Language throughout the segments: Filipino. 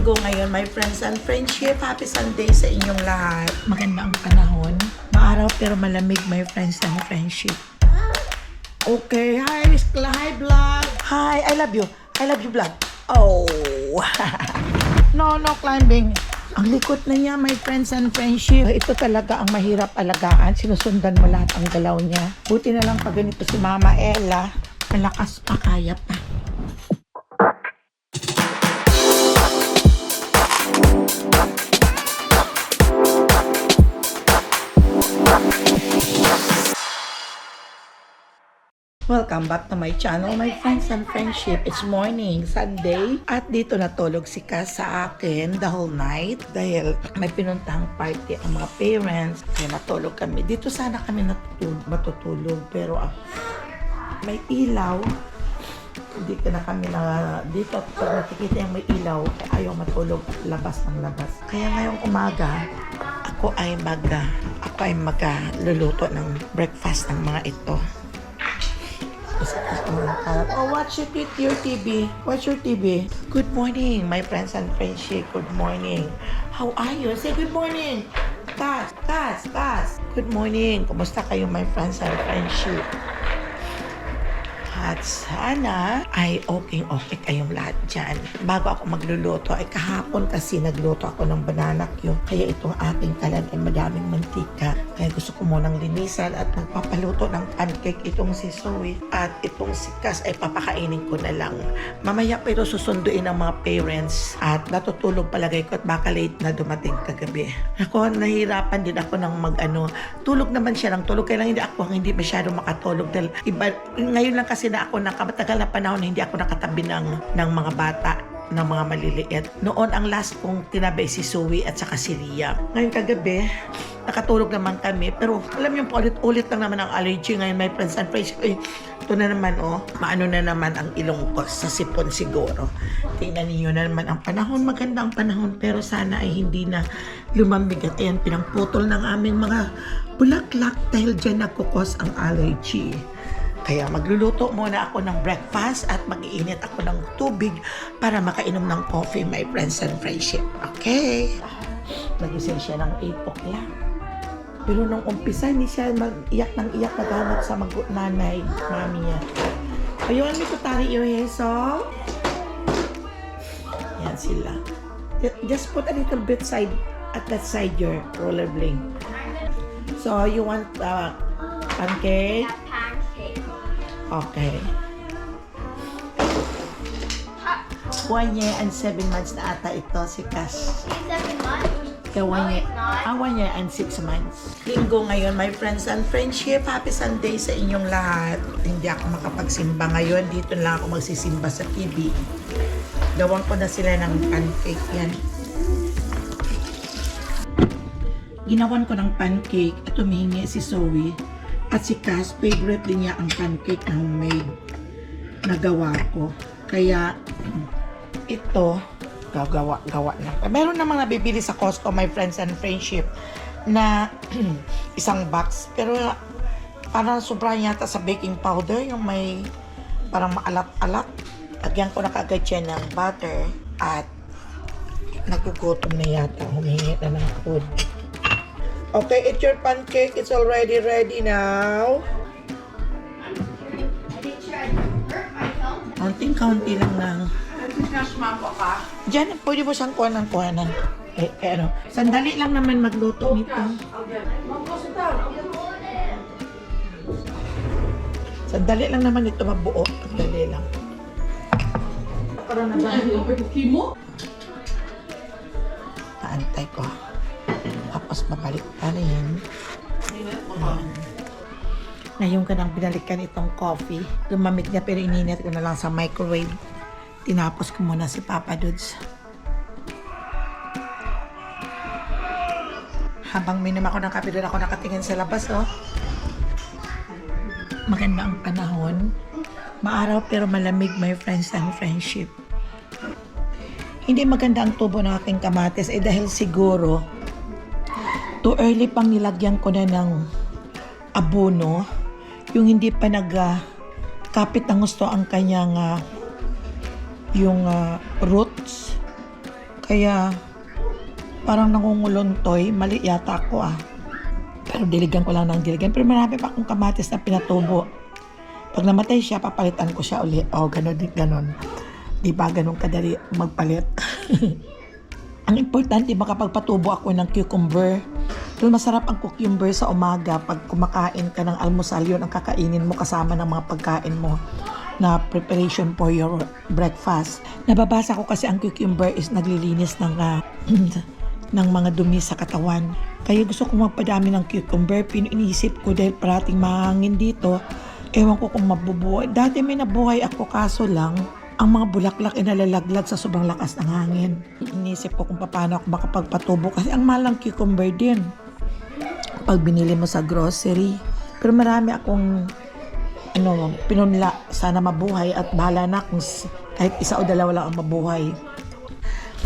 Linggo ngayon, my friends and friendship. Happy Sunday sa inyong lahat. Maganda ang panahon. Maaraw pero malamig, my friends and friendship. Okay, hi, hi vlog. Hi, I love you. I love you vlog. Oh. No climbing. Ang likot na niya, my friends and friendship. Ito talaga ang mahirap alagaan. Sinusundan mo lahat ang galaw niya. Buti na lang pag ganito si Mama Ella. Malakas pa, kaya pa. Welcome back to my channel, my friends and friendship. It's morning, Sunday. At dito natulog si Cass sa akin the whole night. Dahil may pinuntahang party ang mga parents. Kaya natulog kami. Dito sana kami matutulog. Pero may ilaw. Hindi ka na kami dito. Pag nakikita yung may ilaw, ayaw matulog labas ng labas. Kaya ngayong umaga, ako ay magluluto ng breakfast ng mga ito. Oh, watch your TV. Watch your TV. Good morning, my friends and friendship. Good morning. How are you? Say good morning. Cass. Good morning. Kumusta kayo, my friends and friendship? At sana ay okay kayong lahat dyan. Bago ako magluluto, ay kahapon kasi nagluto ako ng banana cue. Kaya itong aking kalan ay madaming mantika. Kaya gusto ko munang linisan at magpapaluto ng pancake itong si Zoe. At itong si Cass ay papakainin ko na lang. Mamaya pero susunduin ng mga parents. At natutulog palagay ko at baka late na dumating kagabi. Ako, nahihirapan din ako ng tulog naman siya ng tulog. Kaya lang hindi masyado makatulog. Dahil ngayon lang kasi na ako matagal na panahon na hindi ako nakatabi ng mga bata, ng mga maliliit. Noon ang last kong tinabi si Zoe at saka si Lia. Ngayon kagabi, nakatulog naman kami. Pero alam niyo, ulit lang naman ang allergy ngayon, my friends and friends. Ito na naman, maano na naman ang ilong ko sa sipon siguro. Tingnan niyo na naman ang panahon. Maganda ang panahon, pero sana ay hindi na lumamig. At ayan, pinangputol ng aming mga bulaklak dahil dyan nagkukos ang allergy. Kaya magluluto muna ako ng breakfast at mag-iinit ako ng tubig para makainom ng coffee, my friends and friendship. Okay? Nagising siya ng 8 o'clock. Pero nung umpisa, hindi siya iyak naghanap sa nanay, mami niya. Ayun, may tutari yung heso. Yan sila. Just put a little bit at that side your roller blade. So, you want pancake? Okay. 1 year and 7 months na ata ito si Cass. 7 months? 1 year and 6 months. Linggo ngayon, my friends and friendship. Happy Sunday sa inyong lahat. Hindi ako makapagsimba ngayon. Dito lang ako magsisimba sa TV. Gawan ko na sila ng pancake yan. Ginawan ko ng pancake at humihingi si Zoe. At si Cass, favorite din niya ang pancake na homemade na gawa ko. Kaya, ito, gawa na. Meron namang nabibili sa Costco, my friends and friendship, na isang box. Pero, parang sobrang yata sa baking powder, yung may parang maalat-alat. Lagyan ko na kaagad siya ng butter at nagugutom na yata. Humingi na ng food. Okay, it's your pancake. It's already ready now. Kaunting-kaunti lang ng... Diyan, pwede mo siyang kuhanan. Sandali lang naman magluto nito. Sandali lang naman ito mabuo. Sandali lang. Taantay ko. Tapos babalik pa rin. Ngayon ka nang binalikan itong coffee. Lumamig niya pero ininit ko na lang sa microwave. Tinapos ko muna si Papa Dudes. Habang minom ako ng kape, doon ako nakatingin sa labas, Maganda ang panahon. Maaraw pero malamig, my friends and friendship. Hindi maganda ang tubo ng aking kamatis dahil siguro too early pang nilagyan ko na ng abono, yung hindi pa nagkapit ng gusto ang kanyang yung roots. Kaya parang nangunguluntoy. Mali yata ako Pero diligan ko lang ng diligan. Pero marami pa akong kamatis na pinatubo. Pag namatay siya, papalitan ko siya uli. Ganon din, ganon. Di ba ganon kadali magpalit? Ang importante, makapagpatubo ako ng cucumber. Pero masarap ang cucumber sa umaga. Pag kumakain ka ng almusal, yun ang kakainin mo kasama ng mga pagkain mo na preparation for your breakfast. Nababasa ko kasi ang cucumber is naglilinis ng ng mga dumi sa katawan. Kaya gusto kong magpadami ng cucumber. Iniisip ko dahil parating mahangin dito. Ewan ko kung mabubuhay. Dati may nabuhay ako, kaso lang ang mga bulaklak ay nalalaglag sa sobrang lakas ng hangin. Iniisip ko kung paano ako makapagpatubo kasi ang mahal ng cucumber din pag binili mo sa grocery. Pero marami akong pinunla. Sana mabuhay at bahala na kung kahit isa o dalawa lang ang mabuhay.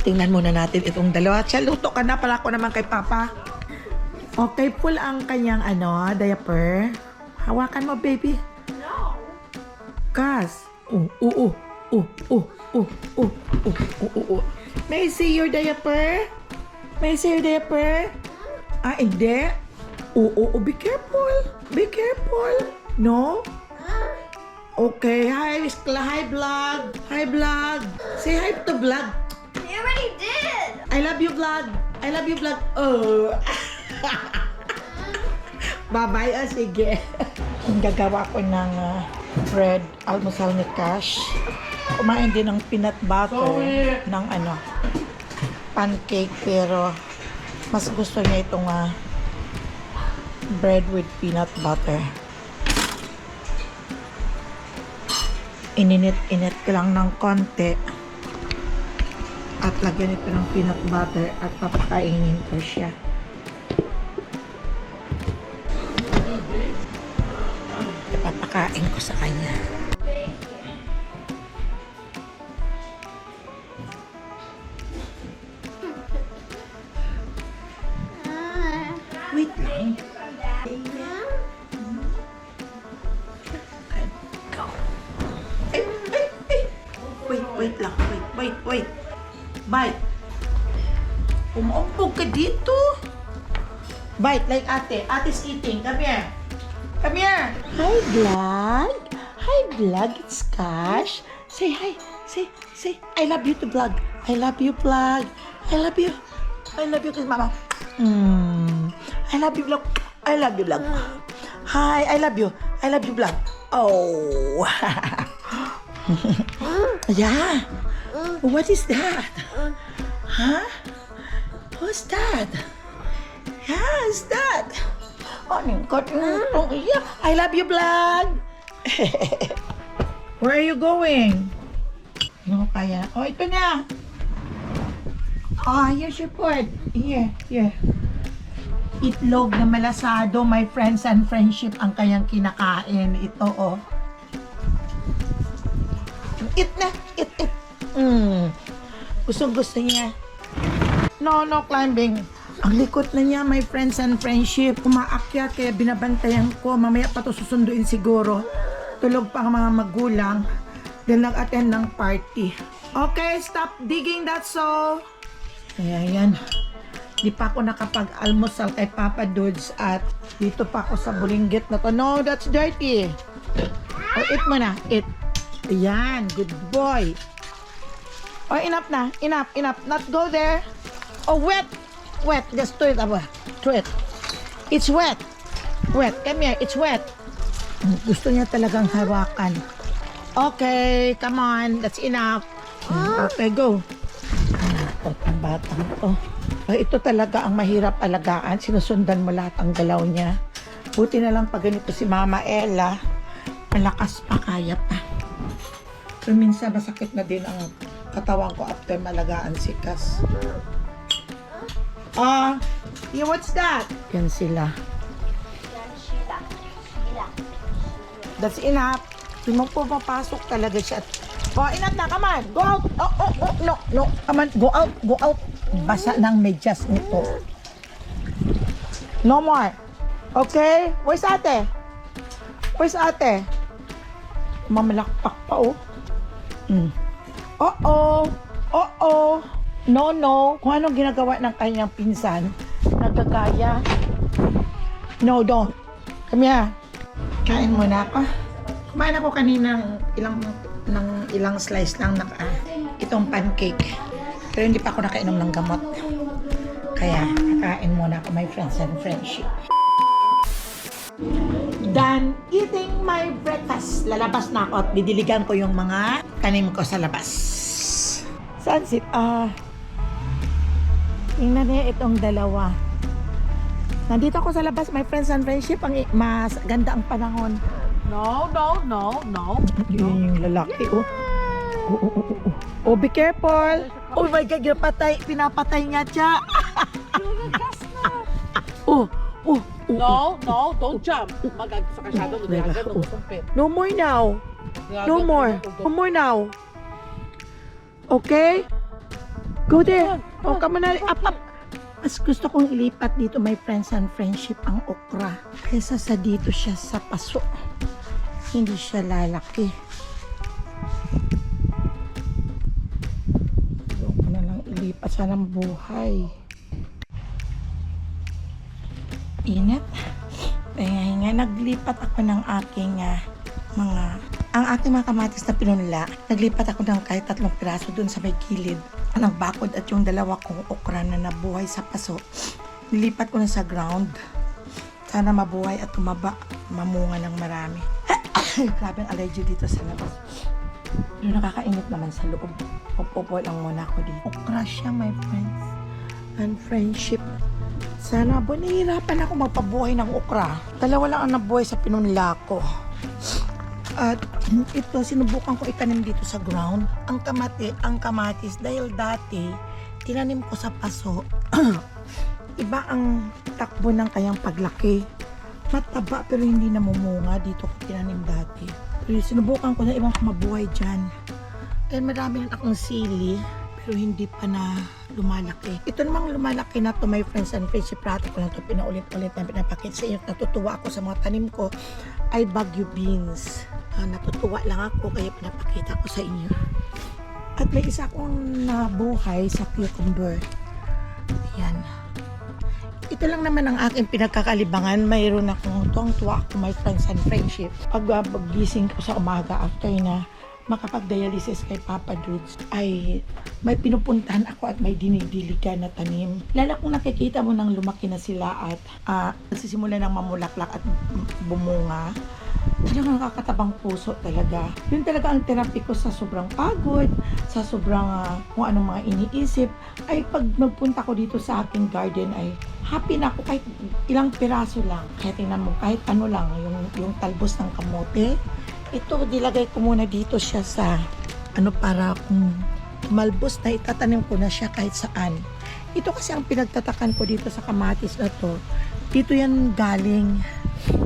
Tingnan muna natin itong dalawa. Siya, luto ka na para ako naman kay Papa. Okay, full ang kanyang diaper. Hawakan mo, baby. No. Kas. May I see your diaper? May I see your diaper? Hindi. Be careful. Be careful. No? Okay. Hi, vlog. Hi, vlog. Say hi to vlog. You already did. I love you, vlog. I love you, vlog. Oh. Bye-bye. Sige. Gagawa ko ng bread, almusal ni Cash. Kumain din ng peanut butter, ng pancake, pero mas gusto niya itong bread with peanut butter. Ininit-init ko lang ng konti at lagyan ito ng peanut butter at papakainin ko siya. Papakain ko sa kanya. Wait lang. Go. Wait lang. Wait. Bite. Umuumpog ka dito. Bite like ate. Ate's eating. Come here. Come here. Hi, vlog. Hi, vlog. It's Cash. Say hi. Say. I love you to vlog. I love you, vlog. I love you. I love you, kiss mama. I love you, vlog. I love you, vlog. Hi, I love you. I love you, vlog. Oh. Yeah. What is that? Huh? Who's that? Yeah, who's that? I love you, vlog. Where are you going? No, kaya. Ito na. Here's your food. Here. Itlog na malasado, my friends and friendship ang kayang kinakain. Ito, Eat na. Eat. Gusto niya. No climbing. Ang likot na niya, my friends and friendship. Umaakyat, kaya binabantayan ko. Mamaya pa to susunduin siguro. Tulog pa ang mga magulang. Then nag-attend ng party. Okay, stop digging that so. Kaya yan. Di pa ako nakapag-almusal kay Papa Dudes at dito pa ako sa bulinggit na to. No, that's dirty. Eat mo na. Eat. Ayan, good boy. Enough na. Enough. Not go there. Wet. Just throw it away. Throw it. It's wet. Come here. It's wet. Gusto niya talagang hawakan. Okay, come on. That's enough. Okay, go. Ang batang to. Ito talaga ang mahirap alagaan. Sinusundan mo lahat ang galaw niya. Buti na lang pag ganito si Mama Ella. Malakas pa, kaya pa. So minsan masakit na din ang katawan ko after malagaan si Cass. Yeah, what's that? Yan sila. That's enough. Hindi mo po mapasok talaga siya. Enough na, come on. Go out. No. Come on, go out. Basa ng medyas nito. No more. Okay? Where's ate? Mamalakpak pa, oh. no. Kung anong ginagawa ng kanyang pinsan, nagkagaya. No, don't. Come here. Kain muna ako. Kumain ako kanina ng ilang slice lang itong pancake. Pero hindi pa ako nakainom ng gamot. Kaya, kakain muna ako, my friends and friendship. Done eating my breakfast. Lalabas na ako at didiligan ko yung mga tanim ko sa labas. Sunset. Tingnan niya itong dalawa. Nandito ako sa labas, my friends and friendship. Mas ganda ang panahon. No. Yun yung lalaki, oh. Oh, be careful. Oh my God, pinapatay niya siya. Oh. No, don't jump. Mag-agsa ka siya doon. Agad mo kumpit. No more now. No more now. Okay? Go there. Oh, come on. Up. Mas gusto kong ilipat dito, my friends and friendship, ang okra. Kaysa sa dito siya sa paso. Hindi siya lalaki. Doon ko na lang ilipat sa ng buhay. Init. Kaya nga, naglipat ako ng aking ang aking mga kamatis na pinunla. Naglipat ako ng kahit 3 piraso dun sa may kilid. Nagbakod at yung 2 kong okra na nabuhay sa paso, nilipat ko na sa ground. Sana mabuhay at tumaba, mamunga ng marami. Grabe ang allergy dito sa labas. Pero nakakainit naman sa loob. Upo lang muna ako dito. Okra siya, my friends and friendship. Sana nahihirapan ako magpabuhay ng okra. 2 lang ang nabuhay sa pinunla ko. At ito, sinubukan ko itanim dito sa ground. Ang kamatis, dahil dati, tinanim ko sa paso. Iba ang takbo ng kayang paglaki. Mataba pero hindi namumunga. Dito ko tinanim dati. Pero sinubukan ko na ibang mabuhay dyan. And marami rin akong sili, pero hindi pa na lumalaki. Ito namang lumalaki na to, my friends and friendship. Prato ko lang ito, pinaulit-ulit na pinapakit sa inyo. Natutuwa ako sa mga tanim ko ay Baguio beans. Natutuwa lang ako kaya pinapakita ko sa inyo. At may isa akong nabuhay sa cucumber. Ayan. Ito lang naman ang aking pinagkakalibangan. Mayroon akong tuwang-tuwa ako, my friends and friendship. Pag-gising ko sa umaga after na makapag-dialysis kay Papa Dudes, ay may pinupuntahan ako at may dinidiligan na tanim. Lalo kung nakikita mo nang lumaki na sila at nagsisimula ng mamulaklak at bumunga, talagang nakakatabang puso talaga. Yun talaga ang therapy ko sa sobrang pagod, sa sobrang kung anong mga iniisip, ay pag magpunta ko dito sa aking garden ay happy na ako kahit ilang piraso lang. Kaya tingnan mo, kahit ano lang, yung talbos ng kamote. Ito, dilagay ko muna dito siya sa para kung malbos na itatanim ko na siya kahit saan. Ito kasi ang pinagtatakan ko dito sa kamatis na to. Dito yan galing.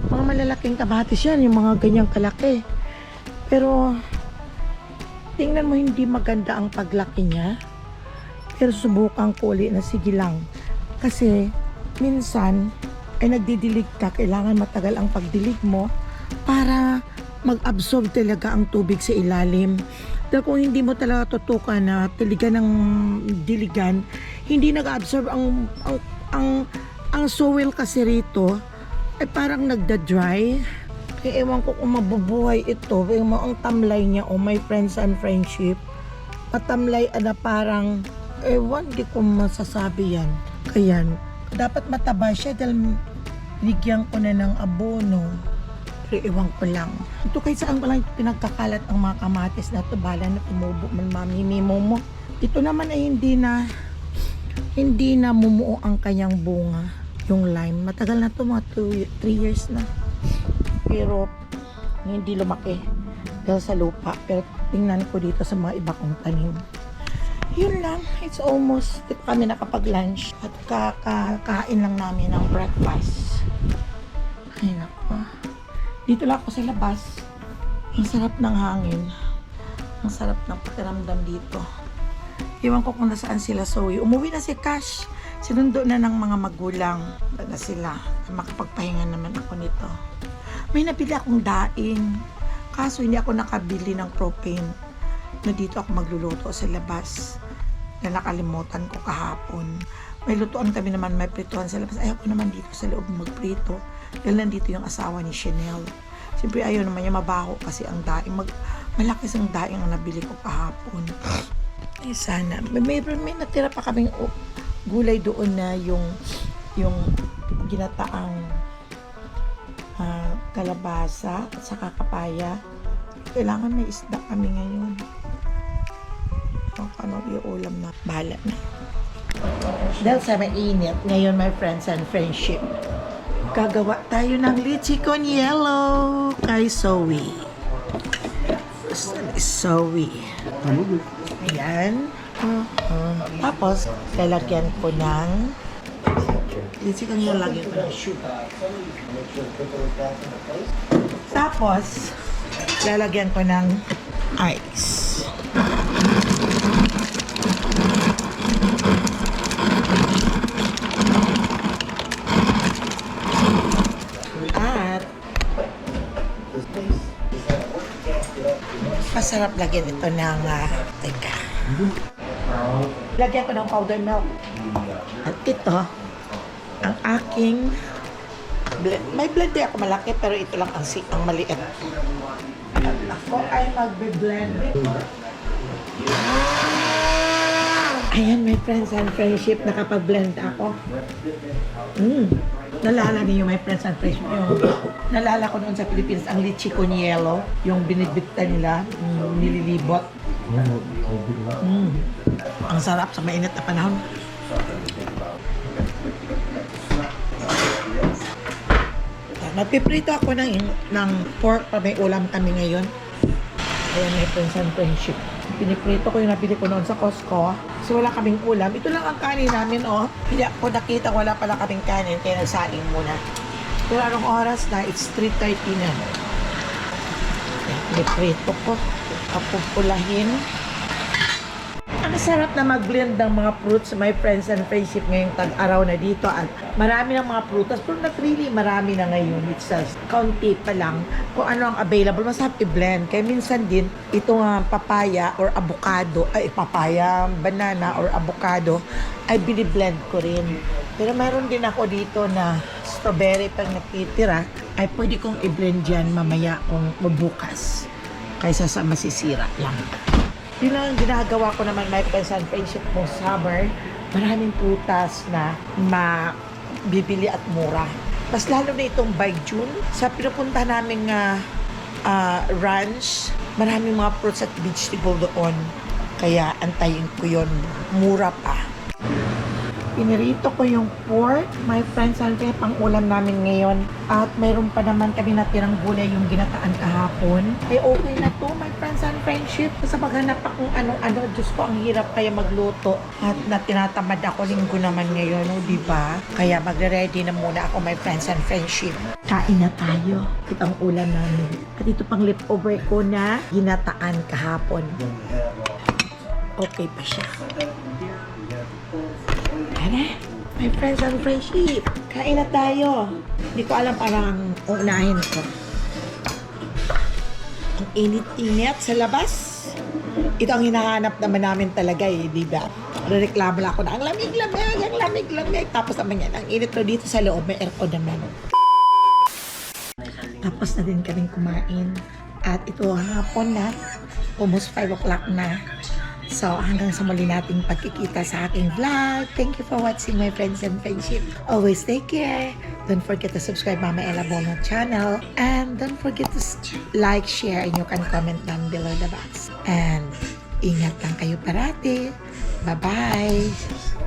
Mga malalaking kamatis yan, yung mga ganyang kalaki. Pero, tingnan mo, hindi maganda ang paglaki niya. Pero subukan ko ulit na sige lang. Kasi, minsan, ay nagdidilig ka, kailangan matagal ang pagdilig mo para mag-absorb talaga ang tubig sa ilalim. Dahil kung hindi mo talaga tutukan na tiligan ng diligan, hindi nag-absorb ang soil kasi rito ay parang nagda-dry. Kaya ewan ko kung mabubuhay ito. Ang tamlay niya, my friends and friendship, matamlay na parang ewan, di ko masasabi yan. Kaya dapat mataba siya dahil bigyan ko na ng abono. Pero ewan ko lang. Ito kahit saan ko lang pinagkakalat ang mga kamatis na ito. Bala na tumubo man mamimimo mo. Ito naman ay hindi na mumuo ang kanyang bunga. Yung lime. Matagal na ito, mga 3 years na. Pero hindi lumaki dahil sa lupa. Pero tingnan ko dito sa mga iba kong tanim. Yun lang. It's almost, di pa kami nakapag-lunch. At kakain lang namin ng breakfast. Ay naku. Dito lang ako sa labas. Ang sarap ng hangin. Ang sarap ng pakiramdam dito. Iwan ko kung nasaan sila Zoe. Umuwi na si Cash. Sinundo na ng mga magulang. Na sila. Makapagpahinga naman ako nito. May nabili akong daing. Kaso hindi ako nakabili ng propane. Na dito ako magluluto sa labas. na nakalimutan ko kahapon. May lutuan kami naman, may prituhan sa labas. Ayaw ko naman dito sa loob magprito. Dahil nandito yung asawa ni Chanel. Siyempre ayaw naman niya mabaho kasi ang daing. Malaki ang daing ang nabili ko kahapon. Eh sana. May natira pa kaming gulay doon na yung ginataang kalabasa at saka kapaya. Kailangan may isda kami ngayon. So, ano iulam na? Bahala na. Dahil sa mainit, ngayon my friends and friendship, gagawa tayo ng litchi con yellow kay Zoe. Zoe. Ayan. Tapos, lalagyan ko ng litchi con yellow, lagyan ko ng sugar. Tapos, lalagyan ko ng ice. At masarap lagyan ito ng teka. Lagyan ko ng powder milk. At ito ang aking blend. May blend din ako malaki pero ito lang ang maliit. At ako ay magbe-blend. Ayan, my friends and friendship, nakapag-blend ako. Nalala niyo, my friends and friendship, nalala ko noon sa Pilipinas, ang litchi con yellow, yung binibigta nila, nililibot. Ang sarap sa mainit na panahon. Magpiprito ako ng pork pa may ulam kami ngayon. Ayan, my friends and friendship. Piniprito ko yung nabili ko noon sa Costco. So wala kaming ulam. Ito lang ang kanin namin, oh. Hindi ako nakita, wala pala kaming kanin, kaya nagsaing muna. Pero anong oras na? It's 3:30 na. Piniprito ko. Kapupulahin. Ang sarap na mag-blend ng mga fruits, my friends and friendship, ngayong tag-araw na dito. At marami ng mga prutas, pero not really marami na ngayon. It's just kaunti pa lang kung ano ang available. Masarap i-blend. Kaya minsan din, itong papaya or avocado, banana or avocado, ay biniblend ko rin. Pero mayroon din ako dito na strawberry pag nakitira, ay pwede kong i-blend dyan mamaya kung mabukas. Kaysa sa masisira lang. Yun lang ang ginagawa ko naman, my friends and friendship, mo summer, maraming prutas na mabibili at mura. Mas lalo na itong by June, sa pinupunta naming ranch, maraming mga fruits at vegetable doon. Kaya antayin ko yun, mura pa. Pinirito ko yung pork, my friends and friends, pang ulam namin ngayon. At mayroon pa naman kami natirang gulay yung ginataan kahapon. Eh okay na to, my friends and friendship. Sa paghanap pa kung ano-ano, Diyos ko, ang hirap kaya magluto. At na tinatamad ako, linggo naman ngayon, no, diba? Kaya magre-ready na muna ako, my friends and friendship. Kain na tayo. Ito ang ulam namin. At ito pang leftover ko na ginataan kahapon. Okay pa siya. Tara, my friends and friendship, kain na tayo. Hindi ko alam parang unahin ko. Ang init-init sa labas. Ito ang hinahanap naman namin talaga di ba? Rereklamo lang ako na ang lamig-lamig. Tapos naman yan, ang init ko dito sa loob, may aircon naman. Tapos na din kaming kumain. At ito hapon na, almost 5 o'clock na. So, hanggang sa muli nating pagkikita sa aking vlog. Thank you for watching, my friends and friendship. Always take care. Don't forget to subscribe Mama Ella Bono channel. And don't forget to like, share, and you can comment down below the box. And ingat lang kayo parati. Bye-bye!